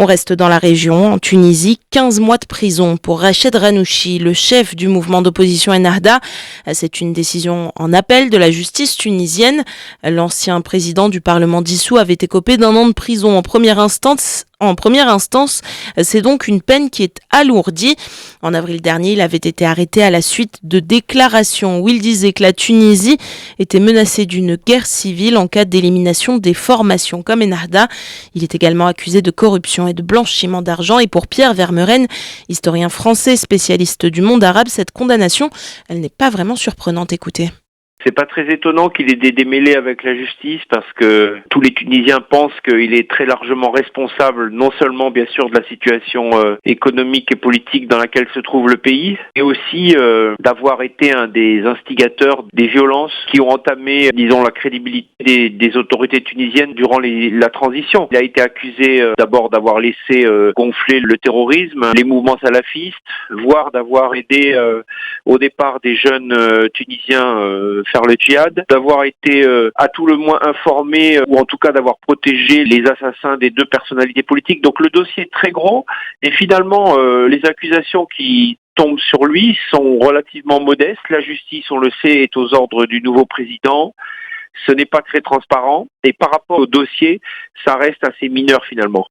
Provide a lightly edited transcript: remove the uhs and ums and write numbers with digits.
On reste dans la région, en Tunisie, 15 mois de prison pour Rached Ghannouchi, le chef du mouvement d'opposition Ennahda. C'est une décision en appel de la justice tunisienne. L'ancien président du Parlement dissous avait écopé d'1 an de prison en première instance. C'est donc une peine qui est alourdie. En avril dernier, il avait été arrêté à la suite de déclarations où il disait que la Tunisie était menacée d'une guerre civile en cas d'élimination des formations comme Ennahda. Il est également accusé de corruption et de blanchiment d'argent. Et pour Pierre Vermeuren, historien français spécialiste du monde arabe, cette condamnation, elle n'est pas vraiment surprenante. Écoutez. C'est pas très étonnant qu'il ait des démêlés avec la justice parce que tous les Tunisiens pensent qu'il est très largement responsable, non seulement bien sûr de la situation économique et politique dans laquelle se trouve le pays, mais aussi d'avoir été un des instigateurs des violences qui ont entamé, disons, la crédibilité des autorités tunisiennes durant la transition. Il a été accusé d'abord d'avoir laissé gonfler le terrorisme, les mouvements salafistes, voire d'avoir aidé au départ des jeunes Tunisiens faire le djihad, d'avoir été à tout le moins informé ou en tout cas d'avoir protégé les assassins des 2 personnalités politiques. Donc le dossier est très gros et finalement les accusations qui tombent sur lui sont relativement modestes. La justice, on le sait, est aux ordres du nouveau président. Ce n'est pas très transparent et par rapport au dossier, ça reste assez mineur finalement.